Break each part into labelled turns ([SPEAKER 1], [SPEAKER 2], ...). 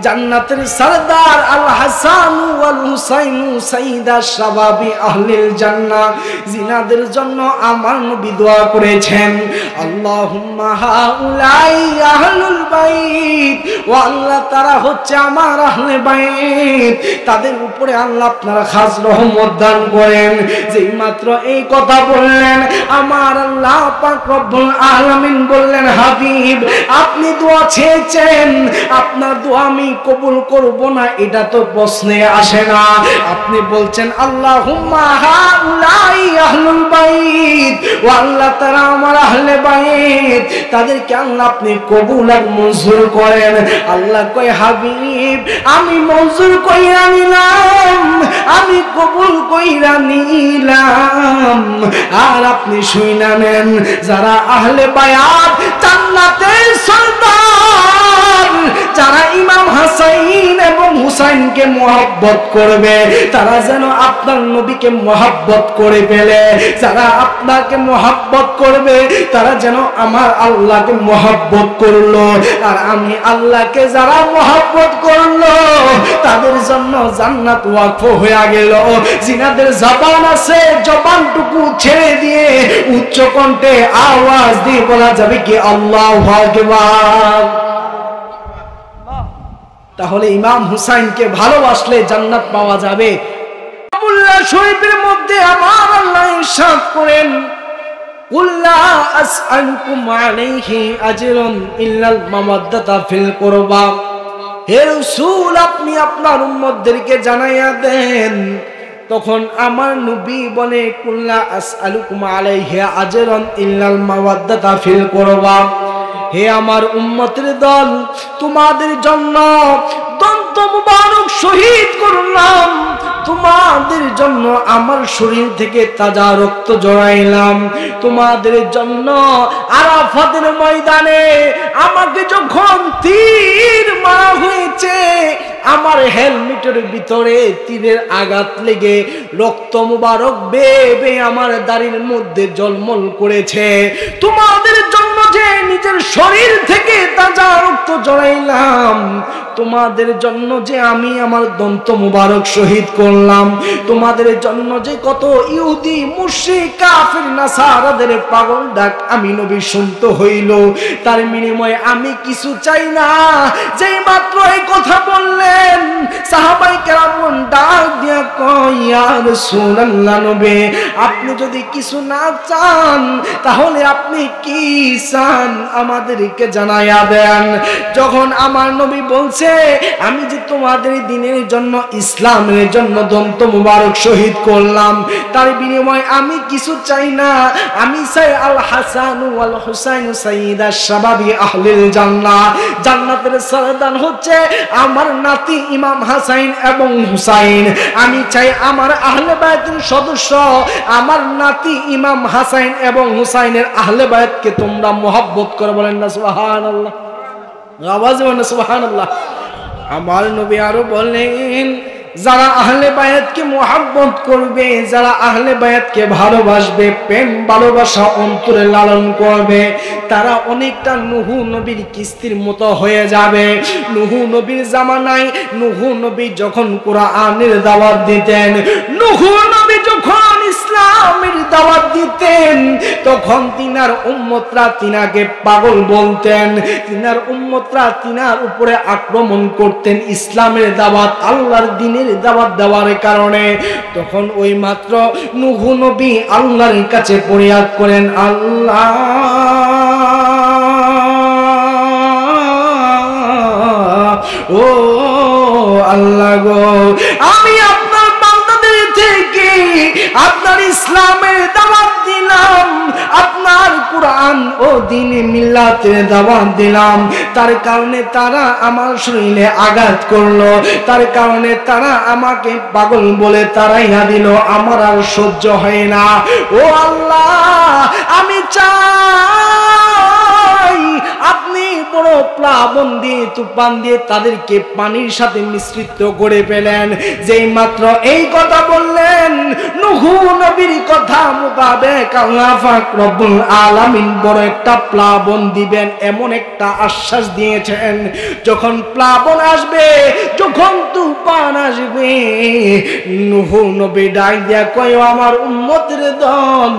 [SPEAKER 1] জান্নাতের সরদার আল হাসান ওয়াল হুসাইন সাইয়্যিদা শাবাবি আহলিল জান্নাহ, জিনাদের জন্য আমার নবী দোয়া করেছেন, আল্লাহুম্মা হাউলাই আহলুল বাইত, ও আল্লাহ তারা হচ্ছে আমার আহলে বাইত, তাদের উপরে আল্লাহ আপনারা খাস রহমত দান করেন। যেই মাত্র এই কথা বললেন, আমার আল্লাহ পাক রব্বুল আলামিন বললেন, হাবিব আপনি দোয়া চেয়েছেন, আপনার দোয়া আমি কবুল করব না এটা তো প্রশ্নে আসে না। আপনি বলছেন আল্লাহুম্মা হাউলাই আহলুল বাইত, ও আল্লাহ তারা আমার আহলে বাইত, তাদেরকে আল্লাহ আপনি কবুল আর মঞ্জুর করেন। আল্লাহ কয়, হাবিব আমি মঞ্জুর কইরা নিলাম, আমি কবুল কইরা নিলাম, আর আপনি শুইনা নেন, যারা আহলে বায়াত জান্নাতের সরদার, যারা ইমাম হাসান এবং হুসাইনকে মহব্বত করবে, তারা যেন আপনার নবীকে মহব্বত করে ফেলে, যারা আপনাকে মহব্বত করবে তারা যেন আমার আল্লাহকে মহব্বত করলো, আর আমি আল্লাহকে যারা মহব্বত করলো তাদের জন্য জান্নাত ওয়াকফ হয়ে গেল। জিনাদের জবান আছে, জবানটুকু ছেড়ে দিয়ে উচ্চ কণ্ঠে আওয়াজ দিয়ে বলা যাবে কি আল্লাহু আকবার। তাহলে ইমাম হুসাইনকে ভালোবাসলে জান্নাত পাওয়া যাবে। আব্দুল্লাহ শরীফের মধ্যে আমার আল্লাহ ইরশাদ করেন, কুল্লা আসআলুকুম আলাইহি আজরান ইল্লাল মাওয়াদ্দাতা ফিল কুরবা। হে রাসূল আপনি আপনার উম্মতদেরকে জানাইয়া দেন। তখন আমার নবী বলে, কুল্লা আসআলুকুম আলাইহি আজরান ইল্লাল মাওয়াদ্দাতা ফিল কুরবা। হে আমার উম্মতের দল, তোমাদের জন্য দন্ত মুবারক শহীদ করলাম, তোমাদের জন্য আমার শরীর থেকে তাজা রক্ত জড়াইলাম, তোমাদের জন্য আরাফাতের ময়দানে আমাকে যখন তীর মারা হয়েছে, আমার হেলমেটের ভিতরে তীরের আঘাত লেগে রক্ত মুবারক বেবে আমার দাড়ির মধ্যে জলমল করেছে, তোমাদের জন্য যে নিজের শরীর থেকে তাজা রক্ত জড়াইলাম, তোমাদের জন্য যে আমি আমার দন্ত মুবারক শহীদ করলাম, তোমাদের জন্য যে কত ইহুদি মুশরিক কাফির নাসারাদের পাগল ডাক আমি নবী শুনতে হইল, তার বিনিময়ে আমি কিছু চাই না। যেই মাত্র এই কথা বললেন, সাহাবায়ে কেরাম ডাক দিয়া কয়, ইয়া রাসূলুল্লাহ নবী আপনি যদি কিছু না চান তাহলে আপনি কি চান আমাদেরকে জানাইয়া দেন। যখন আমার নবী বলছে, আমি যে তোমাদের দিনের জন্য ইসলামের জন্য দন্ত মুবারক শহীদ করলাম, তার বিনিময়ে আমি কিছু চাই না, আমি চাই আল হাসান ওয়াল হুসাইন সাইয়্যিদা শাবাবি আহলিল জান্নাহ, জান্নাতের সরদার হচ্ছে আমার নাতি ইমাম হাসান এবং হুসাইন। আমি চাই আমার আহলে বায়তের সদস্য আমার নাতি ইমাম হাসান এবং হুসাইনের আহলে বায়তকে তোমরা মহব্বত করে। বলেন না সুবহানাল্লাহ, আওয়াজ বলেন না সুবহানাল্লাহ। আমার নবী আরো বলেন, যারা আহলে বায়াতকে মহব্বত করবে, যারা আহলে বায়াতকে ভালোবাসবে, প্রেম ভালোবাসা অন্তরে লালন করবে, তারা অনেকটা নূহ নবীর কিস্তির মতো হয়ে যাবে। নূহ নবীর জামানায় নূহ নবী যখন কোরআনের দাওয়াত দিতেন, নূহ নবী যখন ইসলামের দাওয়াত দিতেন, তখন তিনার উম্মতরা তিনাকে পাগল বলতেন, তিনার উম্মতরা তিনার উপরে আক্রমণ করতেন ইসলামের দাওয়াত, আল্লাহর দ্বীনের দাওয়াত দেওয়ার কারণে। তখন ওই মাত্র নূহ নবী আল্লাহর কাছে ফরিয়াদ করেন, আল্লাহ ও আল্লাহ গো, আমি আপনার বান্দাদের থেকে আপনার ইসলামের দাওয়াত দিলাম, আপনার কোরআন ও দ্বীনে মিল্লাতের দাওয়াত দিলাম, তার কারণে তারা আমার শরীরে আঘাত করলো, তার কারণে তারা আমাকে পাগল বলে তাড়াইয়া দিল, আমার আর সহ্য হয় না। ও আল্লাহ, আমি চাই আপনি বড় প্লাবন দিয়ে তুফান দিয়ে তাদেরকে পানির সাথে মিশ্রিত করে ফেলেন। যেই মাত্র এই কথা বললেন, নূহ নবীর কথা মোতাবেক আল্লাহ পাক রব্বুল আলামিন বড় একটা প্লাবন দিবেন এমন একটা আশ্বাস দিয়েছেন। যখন প্লাবন আসবে, যখন তুফান আসবে, নূহ নবী ডাক দিয়া কয়, আমার উম্মতের দল,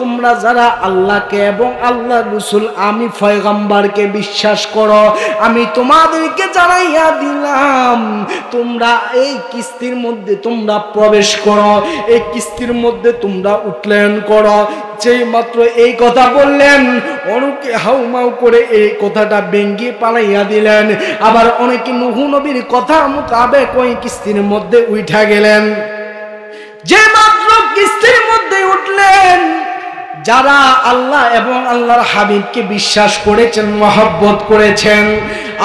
[SPEAKER 1] তোমরা যারা আল্লাহকে এবং আল্লাহর রাসূল আমি পয়গম্বরকে বিশ্বাস করো, আমি তোমাদেরকে জানাইয়া দিলাম, তোমরা এই কিস্তির মধ্যে তোমরা প্রবেশ করো, এই কিস্তির মধ্যে তোমরা উঠলেন করো। যেই মাত্র এই কথা বললেন, অনেকে হাউমাউ করে এই কথাটা ভেঙ্গে পালাইয়া দিলেন। আবার অনেকে নূহ নবীর কথা মোতাবেক ওই কিস্তির মধ্যে উঠা গেলেন। যে মাত্র কিস্তির মধ্যে উঠলেন, যারা আল্লাহ এবং আল্লাহর হাবিবকে বিশ্বাস করেছেন, মহব্বত করেছেন,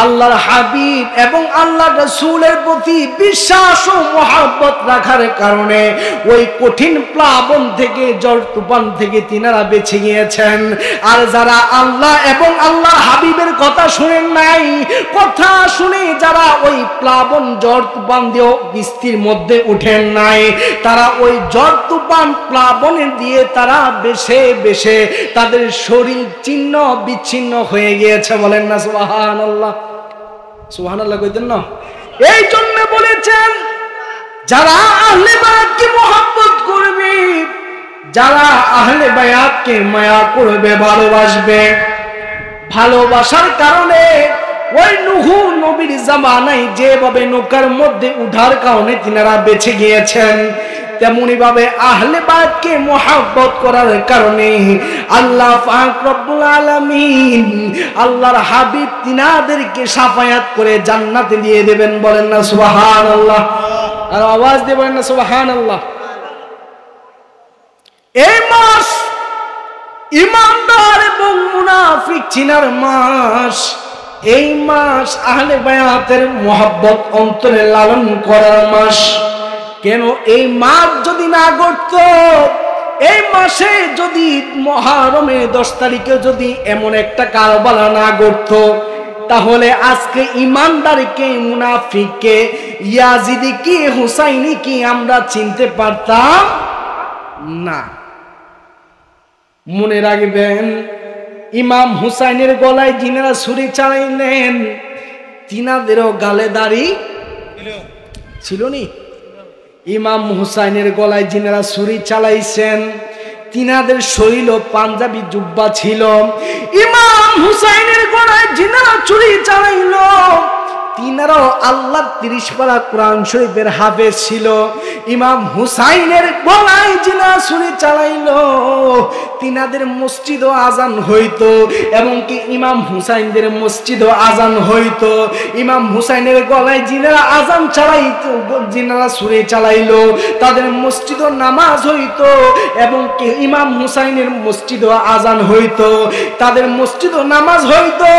[SPEAKER 1] আল্লাহর হাবিব এবং আল্লাহর রাসূলের প্রতি বিশ্বাস ও মহব্বত রাখার কারণে ওই কঠিন প্লাবন থেকে, ঝড় তুফান থেকে তিনারা বেঁচে গিয়েছেন। আর যারা আল্লাহ এবং আল্লাহর হাবিবের কথা শুনেন নাই, কথা শুনে যারা ওই প্লাবন ঝড় তুফান দিয়ে কিস্তির মধ্যে উঠেন নাই, তারা ওই ঝড় তুফান প্লাবনের দিয়ে তারা বেশে বেশে তাদের শরীর ছিন্ন বিচ্ছিন্ন হয়ে গিয়েছে। বলেন না সুবহানাল্লাহ, সুবহানাল্লাহ কইতেন না? এই জন্য বলেছেন, যারা আহলে বায়াতকে মহব্বত করবে, যারা আহলে বায়াতকে মায়া করবে, ভালোবাসবে, ভালোবাসার কারণে ওই নূহ নবীর জামানায় যেভাবে নৌকার মধ্যে উঠার কারণে তিনারা বেঁচে গিয়েছেন, তেমনি ভাবে আহলে বায়াতকে মহব্বত করার কারণে আল্লাহ পাক রব্বুল আলামিন, আল্লাহর হাবিব তিনাদেরকে শাফায়াত করে জান্নাতে দিয়ে দেবেন। বলেন না সুবহানাল্লাহ? আর আওয়াজ দিয়ে বলেন না সুবহানাল্লাহ? এই মাস ঈমানদার এবং মুনাফিক চিনার মাস। এই মাস আহলে বায়াতের মহব্বত অন্তরে লালন করার মাস। কেন এই মাস যদি না ঘটত, এই মাসে যদি মুহররমের 10 তারিখে যদি এমন একটা কারবালা না ঘটত, তাহলে আজকে ঈমানদারকে, মুনাফিককে, ইয়াজিদি কি, হুসাইনি কি আমরা চিনতে পারতাম না। মনে রাখবেন, ইমাম হুসাইনের গলায় যিনারা ছুরি চালাইলেন, তিনাদেরও গালে দাড়ি ছিল নি? ইমাম হুসাইনের গলায় যিনারা ছুরি চালাইছেন, তিনাদের শরীর পাঞ্জাবি জুব্বা ছিল। ইমাম হুসাইনের গলায় যিনারা ছুরি চালাইল, তিনারাও আল্লাহর 30 পারা কোরআন শরীফের হাফেজ ছিল। ইমাম হুসাইনের গলায় যিনা ছুরি চালাইল, তিনাদের মসজিদও আজান হইতো, এবং কি ইমাম হুসাইনদের মসজিদও আজান হইতো। ইমাম হুসাইনের গলায় যিনারা আজান চালাইতো, যিনারা ছুরি চালাইলো, তাদের মসজিদও নামাজ হইতো, এবং কি ইমাম হুসাইনের মসজিদও আজান হইতো, তাদের মসজিদও নামাজ হইতো,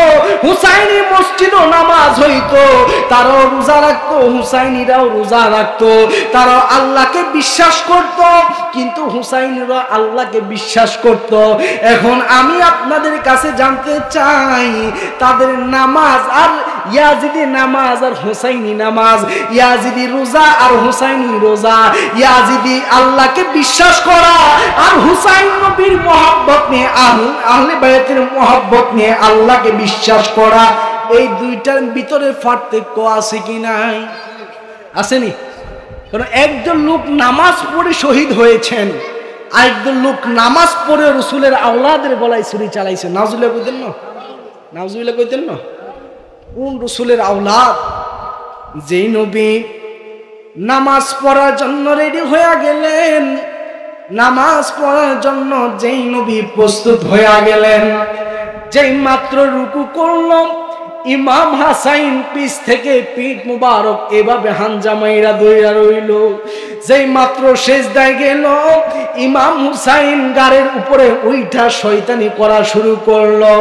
[SPEAKER 1] হুসাইনি মসজিদও নামাজ হইতো। তারাও রোজা রাখতো, হুসাইনিরাও রোজা রাখতো। তারাও আল্লাহকে বিশ্বাস করত, কিন্তু হুসাইনিরা আল্লাহকে বিশ্বাস করত। এখন আমি আপনাদের কাছে জানতে চাই, তাদের নামাজ আর ইয়াজিদি নামাজ আর হুসাইনি নামাজ, ইয়াজিদি রোজা আর হুসাইনি রোজা, ইয়াজিদি আল্লাহকে বিশ্বাস করা আর হুসাইন নবীর মহব্বত নিয়ে, আহলে বায়াতের মহব্বত নিয়ে আল্লাহকে বিশ্বাস করা, এই দুইটার ভিতরে পার্থক্য আছে কি নাই? আসেনি? কারণ একজন লোক নামাজ পড়ে শহীদ হয়েছেন, আরেকজন লোক নামাজ পড়ে রাসূলের আওলাদের গলায় ছুরি চালাইছে। নাউজুবিল্লাহ কইতেন না? নাউজুবিল্লাহ কইতেন না? কোন রাসূলের আওলাদ? যেই নবী নামাজ পড়ার জন্য রেডি হয়ে গেলেন, নামাজ পড়ার জন্য যেই নবী প্রস্তুত হয়ে গেলেন, যেই মাত্র রুকু করল, ইমাম হাসাইন পিছ থেকে পিঠ মুবারক এভাবে হানজামাইরা দইরা রইল। যেই মাত্র সেজদায় গেল, ইমাম হুসাইন গাড়ির উপরে উইঠা শয়তানি করা শুরু করলো।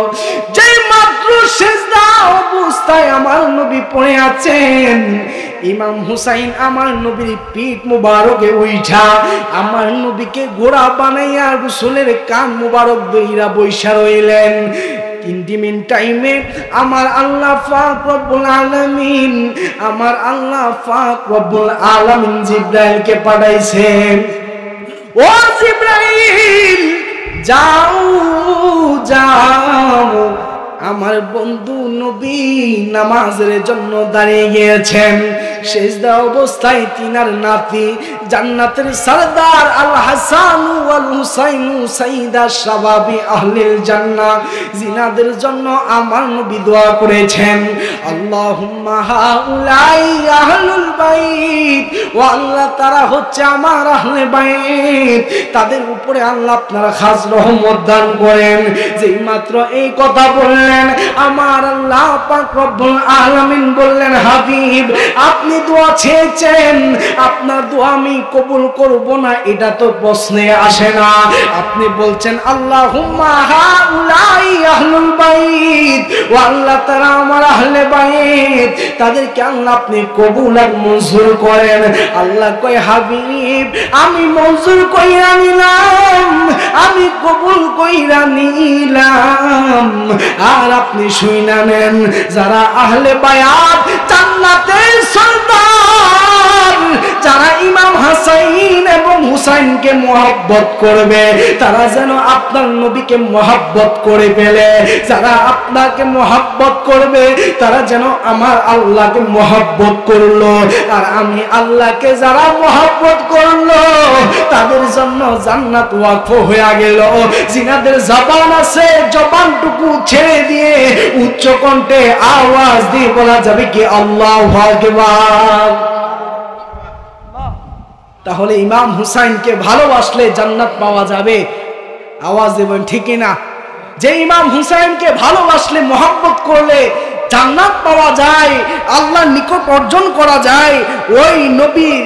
[SPEAKER 1] যেই মাত্র সেজদা অবস্থায় আমার নবী পড়ে আছেন, ইমাম হুসাইন আমার নবীর পিঠ মুবারকে উইঠা আমার নবীকে ঘোড়া বানাইয়া রাসূলের কান মুবারক দইরা বইসা রইলেন। ইন্টিমেট টাইমে আমার আল্লাহ পাক রব্বুল আলামিন জিবরাইলকে পাঠাইছেন। ও জিবরাইল, যাও যাও, আমার বন্ধু নবী নামাজের জন্য দাঁড়িয়ে গিয়েছেন। সিজদা অবস্থায় তিনার নাতি জান্নাতের সরদার আল হাসান ওয়াল হুসাইন সাইয়্যিদা শাবাবি আহলিল জান্নাহ জিনাদের জন্য আমার নবী দোয়া করেছেন, আল্লাহুম্মা হাউলাই আহলুল বাইত, ও আল্লাহ তারা হচ্ছে আমার আহলে বাইত, তাদের উপরে আল্লাহ আপনারা খাস রহমত দান করেন। যেই মাত্র এই কথা বললেন, আমার আল্লাহ পাক রব্বুল আলামিন বললেন, হাবিব আপনি দোয়া চেয়েছেন, আপনার দোয়া আমি কবুল করব না এটা তো প্রশ্নে আসে না। আপনি বলছেন আল্লাহুম্মা হাউলাই আহলুল বাইত, ও আল্লাহ তারা আমার আহলে বাইত, তাদেরকে আল্লাহ আপনি কবুল আর মঞ্জুর করেন। আল্লাহ কয়, হাবিব আমি মঞ্জুর কইরা নিলাম, আমি কবুল কইরা নিলাম, আর আপনি শুইনা নেন, যারা আহলে বায়াত জান্নাতের সরদার, যারা ইমাম হাসাইন এবং হুসাইনকে মহব্বত করবে, তারা যেন আপনার নবীকে মহব্বত করে ফেলে, যারা আপনাকে মহব্বত করবে তারা যেন আমার আল্লাহকে মহব্বত করলো, আর আমি আল্লাহকে যারা মহব্বত করলো তাদের জন্য জান্নাত ওয়াকফ হয়ে গেল। জিনাদের জবান আছে, জবানটুকু ছেড়ে দিয়ে উচ্চ কণ্ঠে আওয়াজ দিয়ে বলা যাবে কি আল্লাহু আকবার। তাহলে ইমাম হুসাইনকে ভালোবাসলে জান্নাত পাওয়া যাবে, আওয়াজ দেবেন ঠিক না? যে ইমাম হুসাইনকে ভালোবাসলে মহব্বত করলে জান্নাত পাওয়া যায়, আল্লাহর নিকট অর্জন করা যায়, ওই নবীর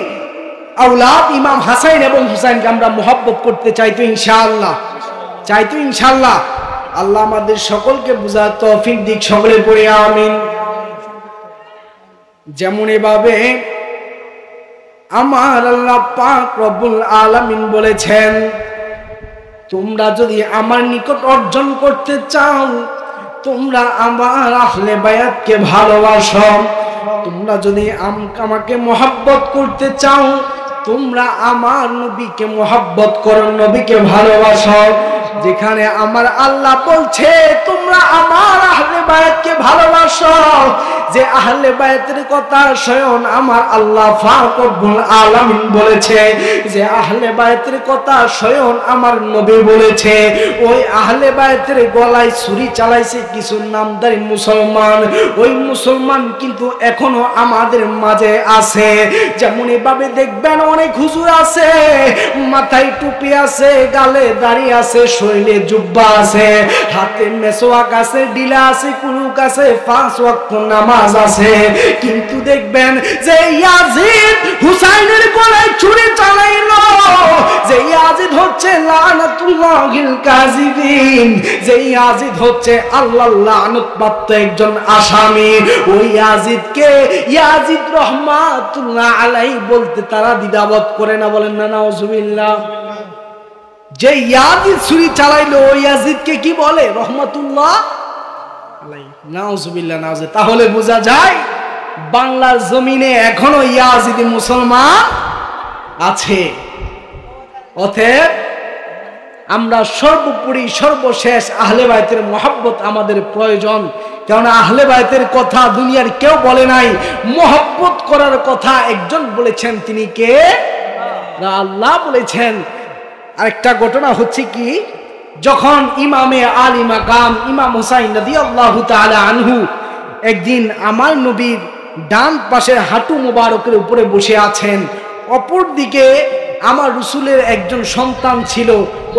[SPEAKER 1] আওলাদ ইমাম হাসাইন এবং হুসাইনকে আমরা মহব্বত করতে চাই তো ইনশাআল্লাহ, চাই তো ইনশাআল্লাহ। আল্লাহ আমাদের সকলকে বুঝার তৌফিক দিক, সকলে পড়ে আমিন। যেমন এভাবে আমার আল্লাহ পাক রব্বুল আলামিন বলেছেন, তোমরা যদি আমার নিকট অর্জন করতে চাও, তোমরা আমার আহলে বায়াতকে ভালোবাসো, তোমরা যদি আমাকে মহব্বত করতে চাও, তোমরা আমার নবীকে মহব্বত করো, নবীকে ভালোবাসো। যেখানে আমার আল্লাহ বলছে তোমরা আমার আহলে বায়াতকে ভালোবাসো, যে আহলে বায়াতের কথা স্বয়ং আমার আল্লাহ পাক রব্বুল আলামিন বলেছে, যে আহলে বায়াতের কথা স্বয়ং আমার নবী বলেছে, ওই আহলে বায়াতের গলায় ছুরি চালাইছে কিছু নামদারি মুসলমান, ওই মুসলমান কিন্তু এখনো আমাদের মাঝে আছে। যেমন এভাবে দেখবেন অনেক হুজুর আছে, মাথায় টুপি আছে, গালে দাড়ি আছে, শরীরে জুব্বা আছে, হাতে মেসওয়াক আছে, ডিলা আছে, কুলুক আছে, 5 ওয়াক্ত নামাজ আছে, কিন্তু দেখবেন যে ইয়াজিদ হুসাইনের গলায় ছুরি চালাইলো, যে ইয়াজিদ হচ্ছে লানাতুল্লাহিল কাযিবিন, যে ইয়াজিদ হচ্ছে আল্লাহর লানত একজন আসামি, ওই ইয়াজিদকে ইয়াজিদ রাহমাতুল্লাহ আলাইহি বলতে তারা দ্বিধাবোধ করে না, বলেন না নাউজুবিল্লাহ। যে ইয়াজিদ ছুরি চালাইলো ওই ইয়াজিদকে কি বলে? রহমাতুল্লাহ আলাইহি, নাউজুবিল্লাহ নাউজুবিল্লাহ। তাহলে বোঝা যায় বাংলার জমিনে এখনো ইয়াজিদি মুসলমান আছে। অতএব আমরা সর্বোপরি সর্বশেষ আহলে বায়তের মহব্বত আমাদের প্রয়োজন, কেননা আহলে বায়তের কথা দুনিয়ার কেউ বলে নাই, মহব্বত করার কথা একজন বলেছেন, তিনি কে? আল্লাহ বলেছেন। আরেকটা ঘটনা হচ্ছে কি, যখন ইমামে আলী মাকাম ইমাম হুসাইন রাদিয়াল্লাহু তাআলা আনহু একদিন আমার নবীর ডান পাশের হাঁটু মোবারকের উপরে বসে আছেন, অপর দিকে আমার রাসূলের একজন সন্তান ছিল,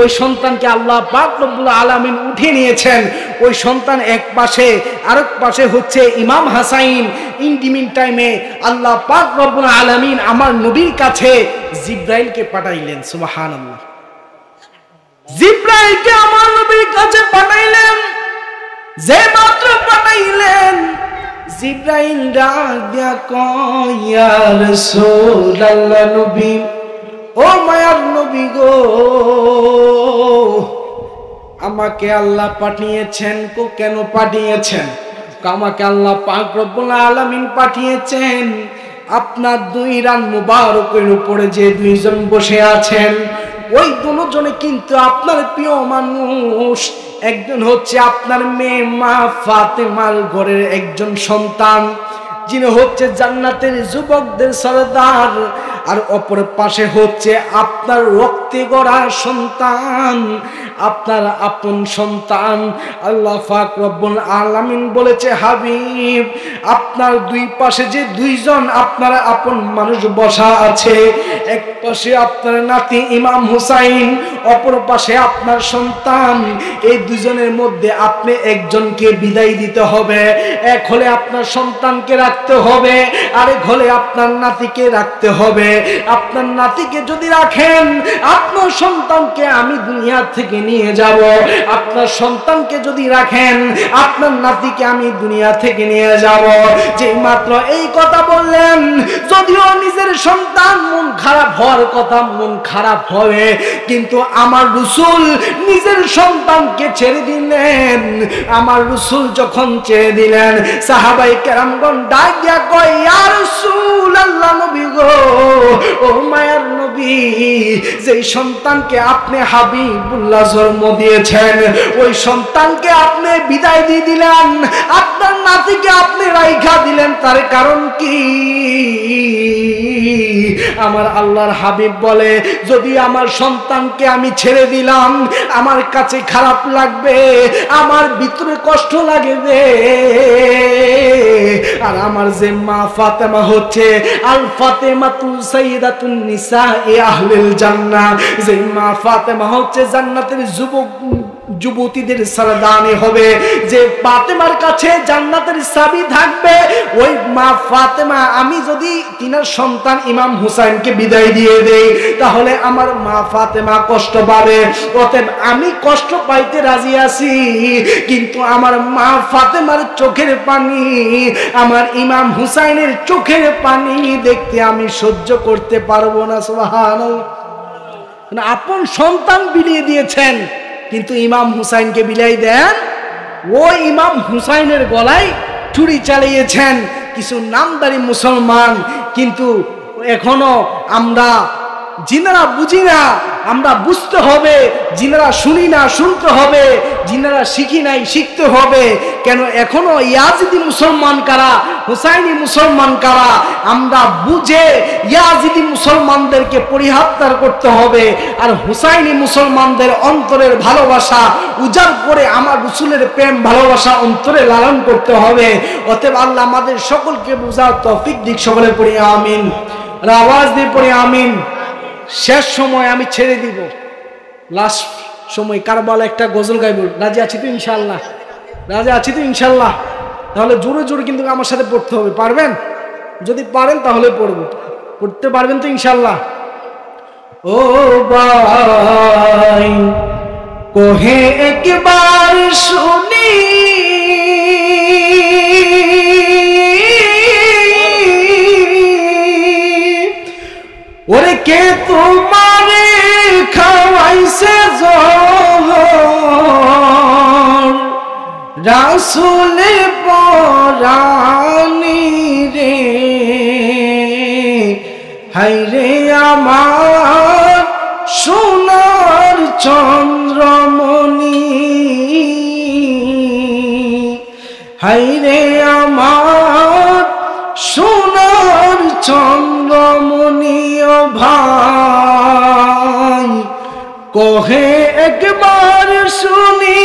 [SPEAKER 1] ওই সন্তানকে আল্লাহ পাক রব্বুল আলামিন উঠিয়ে নিয়েছেন। ওই সন্তান এক পাশে, আরেক পাশে হচ্ছে ইমাম হাসাইন। ইন্টিমেট টাইমে আল্লাহ পাক রব্বুল আলামিন আমার নবীর কাছে জিবরাইলকে পাঠাইলেন। সুবহানাল্লাহ, জিবরাইলকে আমার নবীর কাছে পাঠাইলেন। যে মাত্র পাঠাইলেন, জিবরাইল ডাক দিয়া কয়, ইয়া রাসূলুল্লাহ, নবী, ও মায়ার নবী গো, আমাকে আল্লাহ পাঠিয়েছেন। কেন পাঠিয়েছেন? আমাকে আল্লাহ পাক রব্বুল আলামিন পাঠিয়েছেন আপনার দুই রান মুবারকের উপরে যে দুইজন বসে আছেন, ওই দুজনে কিন্তু আপনার প্রিয় মানুষ। একজন হচ্ছে আপনার মেয়ে মা ফাতেমার ঘরের একজন সন্তান, যিনি হচ্ছে জান্নাতের যুবকদের সরদার, আর অপর পাশে হচ্ছে আপনার রক্তে গড়া সন্তান, আপনার আপন সন্তান। আল্লাহ পাক রব্বুল আলামিন বলেছে, হাবিব আপনার দুই পাশে যে দুইজন আপনার আপন মানুষ বসা আছে, এক পাশে আপনার নাতি ইমাম হুসাইন, অপর পাশে আপনার সন্তান, এই দুজনের মধ্যে আপনি একজনকে বিদায় দিতে হবে। এক হলে আপনার সন্তানকে রাখতে হবে, আরেক হলে আপনার নাতিকে রাখতে হবে। আপনার নাতিকে যদি রাখেন, আপনার সন্তানকে আমি দুনিয়া থেকে নিয়ে যাব। আপনার সন্তানকে যদি রাখেন, আপনার নাতিকে আমি দুনিয়া থেকে নিয়ে যাব। যে মাত্র এই কথা বললেন, যদিও নিজের সন্তান মন খারাপ হওয়ার কথা, মন খারাপ হবে, কিন্তু আমার রাসূল নিজের সন্তানকে ছেড়ে দিলেন। আমার রাসূল যখন ছেড়ে দিলেন, সাহাবায়ে কেরামগণ ডাক দিয়া কয়, ইয়া রাসূলুল্লাহ, নবী গো, ও মায়ার নবী, যেই সন্তানকে আপনি হাবিবুল্লাহ জন্ম দিয়েছেন, ওই সন্তানকে আপনি বিদায় দিয়ে দিলেন, আপনার নাতিকে আপনি রাইখা দিলেন, তার কারণ কি? আমার আল্লাহর হাবিব বলে, যদি আমার সন্তানকে আমি ছেড়ে দিলাম, আমার কাছে খারাপ লাগবে, আমার ভিতরে কষ্ট লাগবে। আর আমার যে মা ফাতেমা হচ্ছে আল ফাতেমাতু সাইয়্যিদাতুন নিসাই আহলিল জান্নাহ, যে মা ফাতেমা হচ্ছে জান্নাতের যুবতীদের সরদানি হবে, যে ফাতেমার কাছে জান্নাতের চাবি থাকবে, ওই মা ফাতেমা, আমি যদি তিনার সন্তান ইমাম হুসাইনকে বিদায় দিয়ে দেই, তাহলে আমার মা ফাতেমা কষ্ট পাবে। অতএব আমি কষ্ট পাইতে রাজি আছি, কিন্তু আমার মা ফাতেমার চোখের পানি, আমার ইমাম হুসাইনের চোখের পানি দেখতে আমি সহ্য করতে পারবো না। সুবহানাল্লাহ। আপন সন্তান বিলিয়ে দিয়েছেন, কিন্তু ইমাম হুসাইনকে বিলাই দেন, ওই ইমাম হুসাইনের গলায় ছুরি চালিয়েছেন কিছু নামদারি মুসলমান। কিন্তু এখনো আমরা জিনারা বুঝি না, আমরা বুঝতে হবে, জিনারা শুনি না শুনতে হবে, জিনারা শিখি নাই শিখতে হবে। কেন এখনো ইয়াজিদি মুসলমান কারা, হুসাইনি মুসলমান কারা, আমরা বুঝে ইয়াজিদি মুসলমানদেরকে পরিহার করতে হবে, আর হুসাইনি মুসলমানদের অন্তরের ভালোবাসা উজাড় করে আমার রাসূলের প্রেম ভালোবাসা অন্তরে লালন করতে হবে। অতএব আল্লাহ আমাদের সকলকে বুঝার তৌফিক দিক। সকলে পড়ি আমিন, আর আওয়াজ দিয়ে পড়ি আমিন। শেষ সময় আমি ছেড়ে দিব, লাস্ট সময় কারবালা একটা গজল গাইব। রাজি আছি তো ইনশাআল্লাহ? রাজি আছি তো ইনশাআল্লাহ? তাহলে জোরে জোরে কিন্তু আমার সাথে পড়তে হবে। পারবেন? যদি পারেন তাহলে পড়বো। পড়তে পারবেন তো ইনশাআল্লাহ? ও ভাই কোহে একবার শুনি, ওরে কে তোমারে খাওয়াইছে জহর, রাসূলে পরানি রে, হায়রে আমার সোনার চন্দ্রমণি, হায়রে আমার সোনার চন্দ্রমণি। ও ভাই কহে একবার শুনি,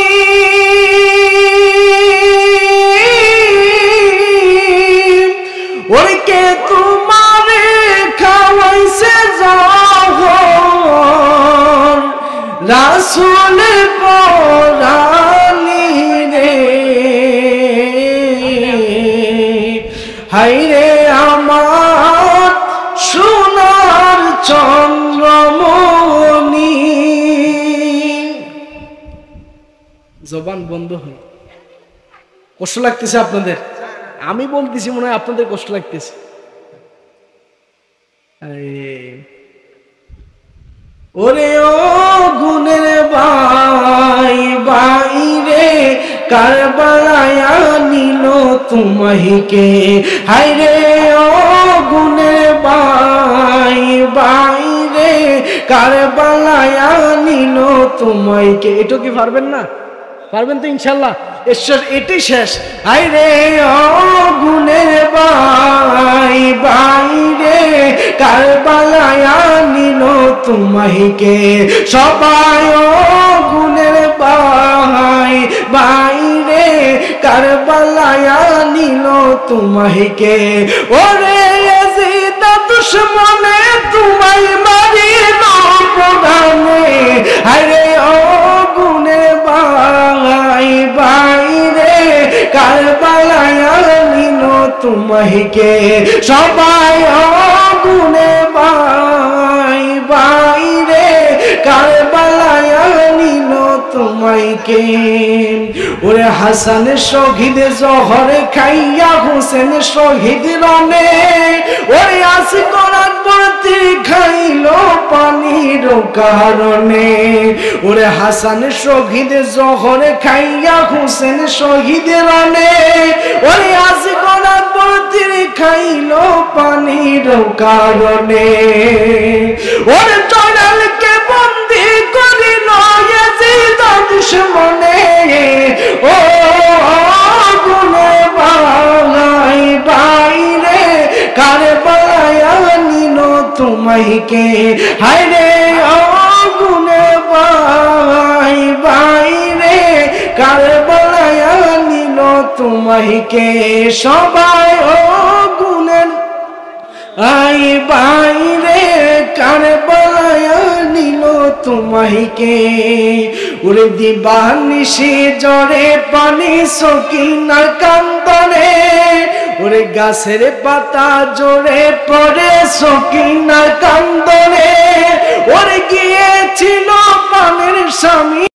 [SPEAKER 1] ওরে কে তোমারে খাওয়াইছে জহর, রাসূলে পরানি রে, হায়রে আমার সোনার চন্দ্রমণি। জবান বন্ধ হয়। কষ্ট লাগতেছে আপনাদের? আমি বলতেছি মনে হয় আপনাদের কষ্ট লাগতেছে। ওরে ও গুণের ভাই কারবালায় নিল তোমাকে। হায়রে ও গুণের ভাই ভাই রে, কারবালায় নিল তোমাকে। এটু কি পারবেন না? পারবেন তো ইনশাল্লাহ? এটাই শেষ। হায়রে ও গুণের ভাই ভাই রে, কারবালায় নিল তোমাকে। সবাই ও গুণের ভাই ভাই রে, কারবালায় নিল তোমাকে। ওরে ইয়াজিদ দুশমনে তোমায় মারিল প্রধানে। হায়রে ও গুণের ভাই ভাই রে, কারবালায় নিল তোমাকে। সবাই ও গুণের ভাই ভাই রে, কারবালায় নিল তোমাকে। ওরে হাসান শহীদ জহর খাইয়া হোসেন শহীদ রনে, ওরে আশিকুর আকবর খাইল পানির কারণে। ওরে হাসান শহীদ জহর খাইয়া হোসেন শহীদ রনে, ওরে আশিকুর আকবর খাইল পানির কারণে। ওরে জয়নালকে বন্দী করিল ইয়াজিদ দুশমনে। ও গুণে ভাই ভাই রে, কারবালায় নিল তোমাকে। হায়রে ও গুণে ভাই ভাই রে, কারবালায় নিল তোমাকে। সবাই ও গুণের ভাই ভাই রে, কারবালায় নিল তোমাকে। ওরে দিবানিশি জরে পানি সকিনার কান্দনে, ওরে গাছের পাতা জোরে পড়ে সকিনার কান্দনে। ওরে গিয়েছিল পানের স্বামী